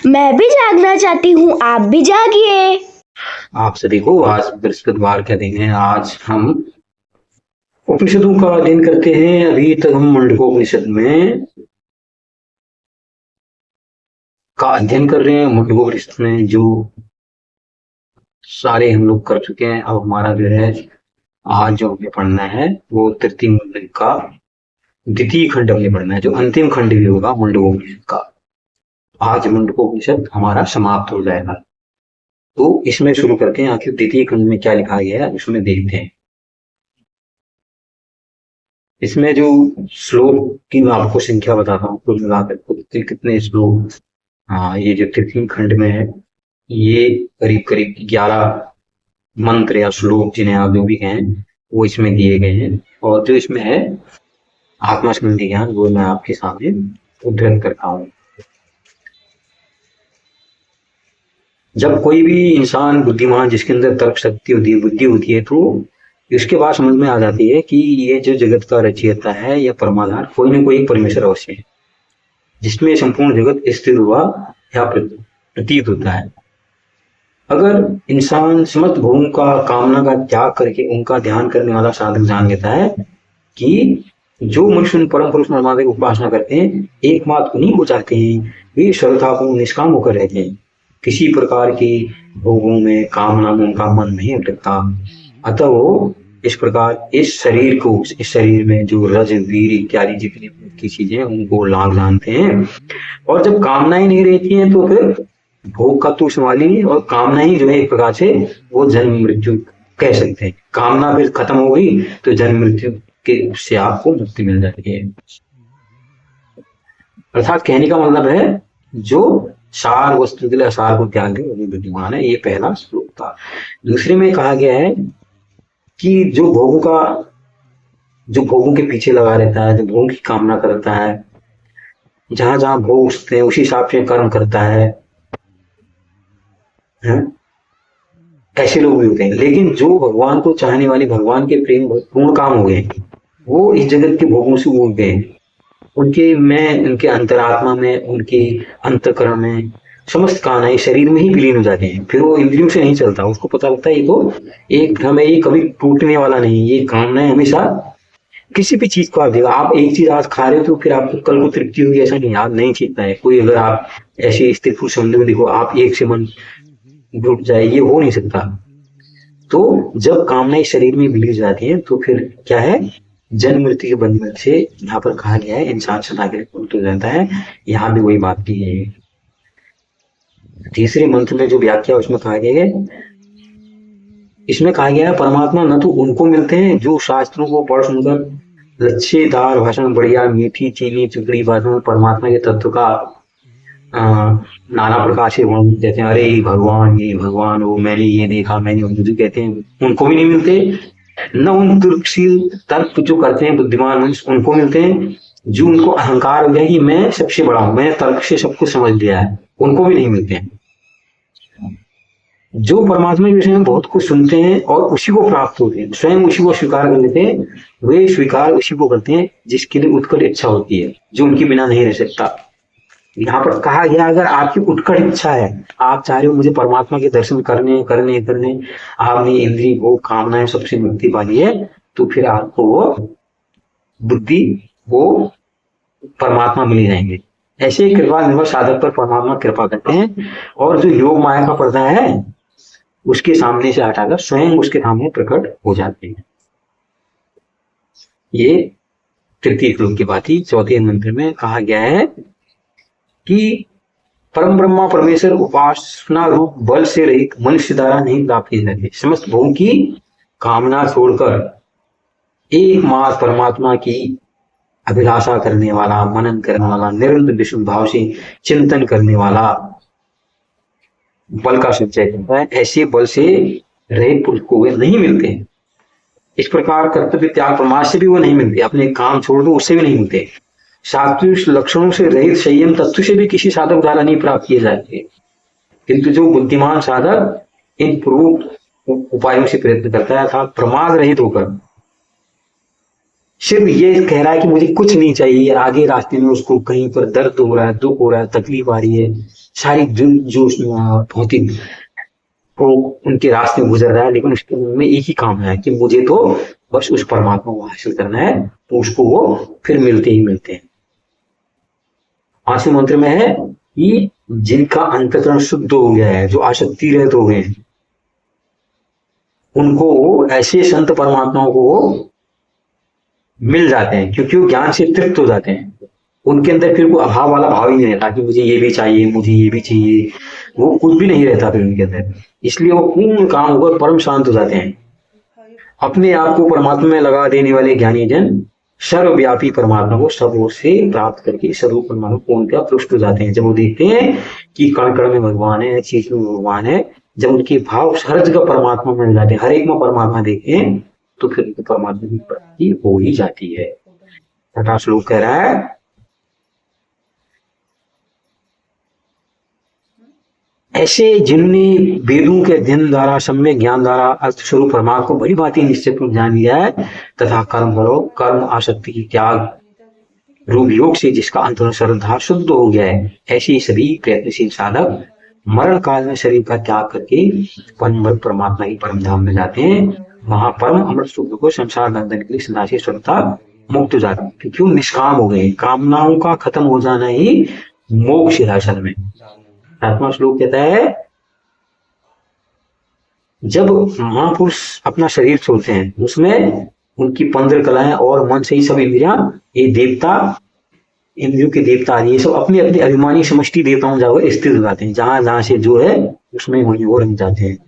मैं भी जागना चाहती हूँ, आप भी जागिए। आप सभी को आज बृहस्पतिवार का दिन है। आज हम उपनिषदों का अध्ययन करते हैं। अभी तक हम मुंडकोपनिषद में का अध्ययन कर रहे हैं। मुंडकोपनिषद में जो सारे हम लोग कर चुके हैं। अब हमारा जो है आज जो हमें पढ़ना है वो तृतीय मुंडक का द्वितीय खंड हमें पढ़ना है, जो अंतिम खंड भी होगा मुंडकोपनिषद का। आज मुंडकोपनिषद हमारा समाप्त हो जाएगा। तो इसमें शुरू करके आखिर द्वितीय खंड में क्या लिखा गया है उसमें देखते हैं। इसमें जो श्लोक की मैं आपको संख्या बताता हूँ, कुल मिलाकर कितने श्लोक। हाँ, ये जो तृतीय खंड में है ये करीब करीब 11 मंत्र या श्लोक जिन्हें आप जो भी कहें वो इसमें दिए गए हैं। और जो इसमें है आत्मा संबंधी ज्ञान वो मैं आपके सामने उद्धरण करता हूँ। जब कोई भी इंसान बुद्धिमान जिसके अंदर तर्क शक्ति होती है, बुद्धि होती है, तो इसके बाद समझ में आ जाती है कि ये जो जगत का रचयिता है या परमाधार कोई ना कोई एक परमेश्वर अवश्य है, जिसमें संपूर्ण जगत स्थिर हुआ या प्रतीत होता है। अगर इंसान समस्त भोगों का कामना का त्याग करके उनका ध्यान करने वाला साधक जान लेता है कि जो मनुष्य परम पुरुष परमात्मा की उपासना करते हैं एकमात्र उन्हीं को चाहते हैं, वे सर्वथा को निष्काम होकर रहते हैं, किसी प्रकार की भोगों में कामना में उनका मन नहीं अटकता। अतः वो इस प्रकार इस शरीर में जो रज वीर इत्यादि जितनी की चीजें उनको लाभ जानते हैं। और जब कामनाएं नहीं रहती हैं तो फिर भोग का तो सवाल ही नहीं, और कामना ही जो है एक प्रकार से वो जन्म मृत्यु कह सकते हैं। कामना फिर खत्म हो गई तो जन्म मृत्यु के से आपको मुक्ति मिल जाती है। अर्थात कहने का मतलब है जो सार वस्तु के लिए असार को त्याग दे वही बुद्धिमान है। ये पहला श्लोक था। दूसरे में कहा गया है कि जो भोगों के पीछे लगा रहता है, जो भोगों की कामना करता है, जहां जहां भोग उठते हैं उसी हिसाब से कर्म करता है, ऐसे लोग भी होते हैं। लेकिन जो भगवान को चाहने वाले, भगवान के प्रेम पूर्ण काम हो गए, वो इस जगत के भोगों से उब गए, उनके अंतरात्मा में, उनके अंतकरण में समस्त कामनाएं शरीर में ही विलीन हो जाते हैं। फिर वो इंद्रियों से नहीं चलता, उसको पता लगता है ये तो एक भ्रम है, ये कभी टूटने वाला नहीं। ये कामनाएं हमेशा किसी भी चीज को आप देखो, आप एक चीज आज खा रहे हो तो फिर आपको कल को तृप्ति होगी ऐसा नहीं, आप नहीं चीखता है कोई। अगर आप ऐसे स्त्री पुरुष संबंध में देखो, आप एक से मन जुट जाए, ये हो नहीं सकता। तो जब कामनाएं शरीर में विलीन जाती हैं तो फिर क्या है, जन्म मृत्यु के बंधन से यहाँ पर कहा गया है इंसान सदा के लिए मुक्त हो जाता है। यहाँ भी वही बात की है। तीसरे मंत्र में जो व्याख्या उसमें कहा गया है, इसमें कहा गया है परमात्मा न तो उनको मिलते हैं जो शास्त्रों को पढ़ सुनकर लच्छेदार भाषण, बढ़िया मीठी चीनी चुकड़ी भाषण में परमात्मा के तत्व का नाना प्रकार से वर्णन देते हैं। अरे ये भगवान वो, मैंने ये देखा, मैंने जो कहते हैं उनको भी नहीं मिलते। न उन तुर्कशील तर्क जो करते हैं बुद्धिमान मनुष्य उनको मिलते हैं। जो उनको अहंकार हो गया कि मैं सबसे बड़ा हूं, मैंने तर्क से सब कुछ समझ लिया है, उनको भी नहीं मिलते हैं। जो परमात्मा के विषय में बहुत कुछ सुनते हैं और उसी को प्राप्त होते हैं, स्वयं उसी को स्वीकार कर लेते हैं, वे स्वीकार उसी को करते हैं जिसके लिए उत्कट इच्छा होती है, जो उनके बिना नहीं रह सकता। यहाँ पर कहा गया अगर आपकी उत्कट इच्छा है, आप चाह रहे हो मुझे परमात्मा के दर्शन करने, आपने इंद्रिय वो कामनाएं सबसे मुक्ति पानी है, तो फिर आपको वो बुद्धि वो परमात्मा मिल जाएंगे। ऐसे ही कृपा निर्भर साधक पर परमात्मा कृपा करते हैं और जो योग माया का पर्दा है उसके सामने से हटाकर स्वयं उसके सामने प्रकट हो जाते हैं। ये तृतीय श्लोक की बात ही। चौथे मंत्र में कहा गया है कि परम ब्रह्मा परमेश्वर उपासना रूप बल से रहित मनुष्य द्वारा नहीं प्राप्त किए जाते। समस्त भोग की कामना छोड़कर एकमात्र परमात्मा की अभिलाषा करने वाला, मनन करने वाला, निरंतर विशुद्ध भाव से चिंतन करने वाला बल का संचय करता है। ऐसे बल से रहित पुरुष को वे नहीं मिलते। इस प्रकार कर्तव्य त्याग प्रमाद से भी वो नहीं मिलते, अपने काम छोड़ दो उससे भी नहीं मिलते। सात्विक लक्षणों से रहित संयम तत्व से भी किसी साधक द्वारा नहीं प्राप्त किए जाते। किंतु जो बुद्धिमान साधक इन पूर्व उपायों से प्रयत्न करता है अर्थात प्रमाद रहित होकर सिर्फ ये कह रहा है कि मुझे कुछ नहीं चाहिए, आगे रास्ते में उसको कहीं पर दर्द हो रहा है, दुख हो रहा है, तकलीफ आ रही है, सारी जो भौतिक वो उनके रास्ते में गुजर रहा है, लेकिन उसके मन में एक ही काम है कि मुझे तो बस उस परमात्मा को हासिल करना है, तो उसको वो फिर मिलते ही मिलते हैं। 5वें मंत्र में है कि जिनका अंतःकरण शुद्ध हो गया है, जो आसक्ति रहित हो गए हैं, उनको ऐसे संत परमात्माओं को मिल जाते हैं, क्योंकि वो ज्ञान से तृप्त हो जाते हैं। उनके अंदर फिर कोई अभाव वाला भाव ही नहीं रहता कि मुझे ये भी चाहिए, मुझे ये भी चाहिए, वो कुछ भी नहीं रहता फिर उनके अंदर। इसलिए वो पूर्ण काम होकर परम शांत हो जाते हैं। अपने आप को परमात्मा में लगा देने वाले ज्ञानी जन सर्वव्यापी परमात्मा को सब ओर से प्राप्त करके स्वरूप परमात्मा को उनका पृष्ठ हो जाते हैं। जब वो देखते हैं कि कण कण में भगवान है, चीज में भगवान है, जब उनके भाव हर जगह परमात्मा में मिल जाते हैं, हर एक में परमात्मा देखते हैं, तो फिर उनको परमात्मा की प्राप्ति हो ही जाती है। छठा श्लोक कह रहा है, ऐसे जिनने वेदों के अध्ययन द्वारा, सम्यक ज्ञान द्वारा अर्थ स्वरूप परमात्मा को बड़ी बातें निश्चित रूप जान लिया है, तथा कर्म करो, कर्म आसक्ति की त्याग रूप योग से जिसका अंतरंग श्रद्धा शुद्ध हो गया है, ऐसे ही सभी प्रयत्नशील साधक मरण काल में शरीर का त्याग करके परम परमात्मा ही परम धाम में जाते हैं। वहां परम अमृत सुख को संसार बंधन के लिए सदा से श्रद्धा मुक्त हो जाते हैं, क्योंकि वो निष्काम हो गए। कामनाओं का खत्म हो जाना ही मोक्ष है असल में। आत्मा श्लोक कहता है, जब महापुरुष अपना शरीर छोड़ते हैं, उसमें उनकी 15 कलाएं और मन से ही सब इंद्रियां, ये देवता, इंद्रियों के देवता, ये सब अपने अपने अभिमानी समष्टि देवताओं जाकर स्थिर हो जाते हैं। जहां जहां से जो है उसमें वही वो रंग जाते हैं।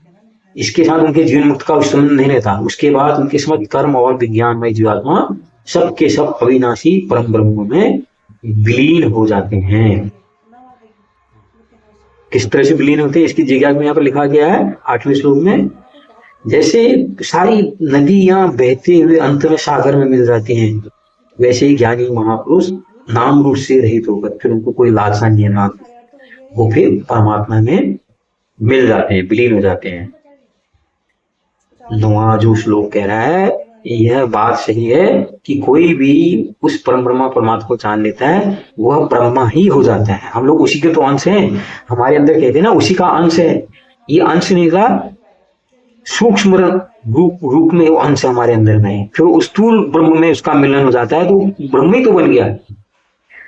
इसके साथ उनके जीवन मुक्त का संबंध नहीं रहता। उसके बाद उनके समस्त कर्म और विज्ञानमय जीवात्मा सब के सब अविनाशी परम ब्रह्म में विलीन हो जाते हैं। किस तरह से विलीन होते हैं इसकी जिज्ञासा में यहाँ पर लिखा गया है 8वें श्लोक में। जैसे सारी नदियां बहते हुए अंत में सागर में मिल जाती हैं, वैसे ही ज्ञानी महापुरुष नाम रूप से रहित होकर, फिर उनको कोई लालसा नहीं है, वो फिर परमात्मा में मिल जाते हैं, विलीन हो जाते हैं। 9वां जो श्लोक कह रहा है, यह बात सही है कि कोई भी उस परम ब्रह्मा परमात्मा को जान लेता है, वह ब्रह्मा ही हो जाता है। हम लोग उसी के तो अंश हैं, हमारे अंदर कहते हैं ना उसी का अंश है। ये अंश नहीं था, सूक्ष्म रूप में वो अंश हमारे अंदर में, फिर उस स्थूल ब्रह्म में उसका मिलन हो जाता है, तो ब्रह्म ही तो बन गया।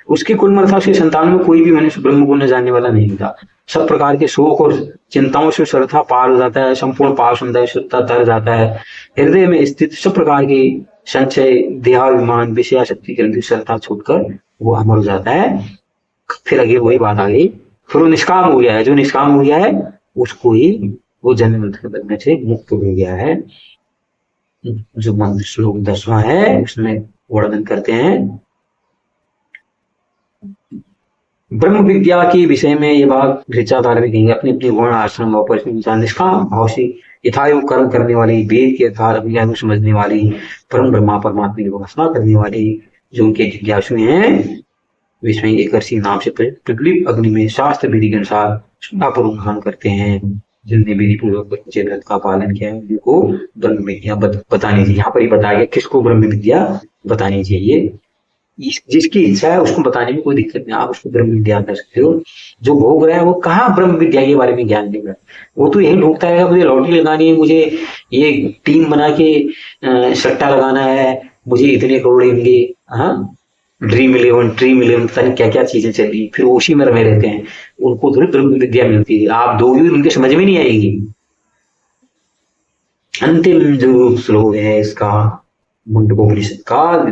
उसकी कुल मर्था उसकी संतान में कोई भी मनुष्य ब्रह्म को न जानने वाला नहीं था। सब प्रकार के शोक और चिंताओं से श्रद्धा पार हो जाता है, संपूर्ण पाप सुंदर शुद्धता तर जाता है। हृदय में स्थित सब प्रकार के संचय, देहाभिमान, विषयाशक्ति के श्रद्धा छोड़कर वो अमर हो जाता है। फिर आगे वही बात आ गई, फिर वो निष्काम हो गया है। जो निष्काम हो गया है उसको ही वो जन्म बनने से मुक्त हो गया है। जो मंत्र श्लोक 10वां है उसमें वर्णन करते हैं, ब्रह्म विद्या के विषय में ये बात ऋचाधार में कहेंगे, अपने अपने वर्ण आश्रम और इंसान निष्काम भाव से यथायोग कर्म करने वाली, वेद के यथार्थ ज्ञान को समझने वाली, परम ब्रह्मा परमात्मा की उपासना करने वाली, जो उनके जिज्ञासु हैं, विश्व एकर्षी नाम से प्रज्वलित अग्नि में शास्त्र विधि के अनुसार श्रद्धापूर्वक करते हैं। जिनने विधि पूर्वक चेतन का पालन किया है उनको ब्रह्म विद्या बतानी चाहिए। यहाँ पर ही बताया गया किसको ब्रह्म विद्या बतानी चाहिए। जिसकी इच्छा है उसको बताने में कोई दिक्कत नहीं, आप उसको ब्रह्म विद्या कर सकते हो। जो भोग रहा है वो कहाँ ब्रह्म विद्या के बारे में ज्ञान देगा, वो तो यही ढूंढता है मुझे लॉटरी लगानी है, मुझे ये टीम बना के सट्टा लगाना है, मुझे इतने करोड़ देंगे, हाँ ड्रीम 11 ड्रीम 11 पता नहीं क्या क्या चीजें चल रही, फिर उसी में रमे रहते हैं। उनको थोड़ी ब्रह्म विद्या मिलती है, आप दोगे उनके समझ में नहीं आएगी। अंतिम जो श्लोक है इसका मुंडकोपनिषद का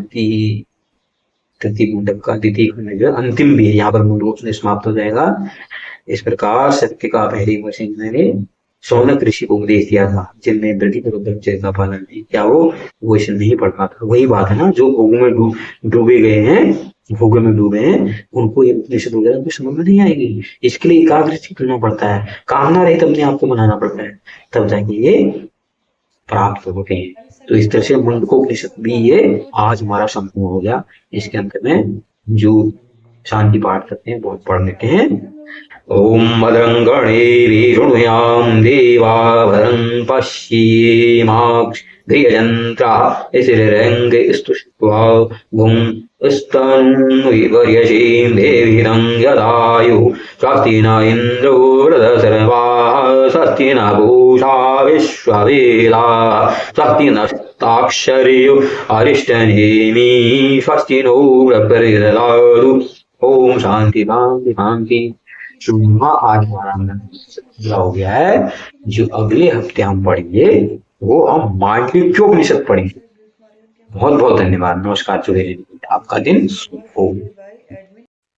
तृतीय मुंडक का द्वितीय खंड जो अंतिम भी है, यहाँ पर मुंडकोपनिषद समाप्त हो जाएगा। इस प्रकार सत्य का पहले वचन मैंने शौनक ऋषि को उपदेश दिया था, जिनमें ब्रह्मचर्य का पालन नहीं किया, वो इसे नहीं पढ़ पाता। वही बात है ना, जो भोगों में डूबे गए हैं, भोगों में डूबे हैं, उनको ये उपनिषद वगैरह कुछ समझ में नहीं आएगी। इसके लिए एकाग्र चित्त करना पड़ता है, कामना रहित अपने आप को बनाना पड़ता है, तब जाके ये प्राप्त होते हैं। तो इस तरह से मुंडकोपनिषद भी ये आज हमारा संपूर्ण हो गया। इसके अंत में जो शांति पाठ करते हैं बहुत पढ़ लेते हैं। ओम भद्रं गणैर्यशृणुयाम देवा भद्रं पश्येमाक्षभिर्यजत्राः स्थिरैरङ्गैस्तुष्ट्वा गुं स्तनु विपर्यसीं देवीरं यदायु स्वस्ति न इन्द्रो वृधसर्वाः स्वस्ति न पूषा विश्ववेदाः स्वस्ति नस्ताक्षर्यो अरिष्टनेमि स्वस्ति नो बृहस्पतिर्दधातु। ओम शांति शांति शांति। शुभ आज हमारा हो गया है। जो अगले हफ्ते हम पढ़ेंगे वो हम मांडलिक्योपनिषद पढ़ेंगे। बहुत बहुत धन्यवाद। नमस्कार। जुड़े रहिए। आपका दिन शुभ हो।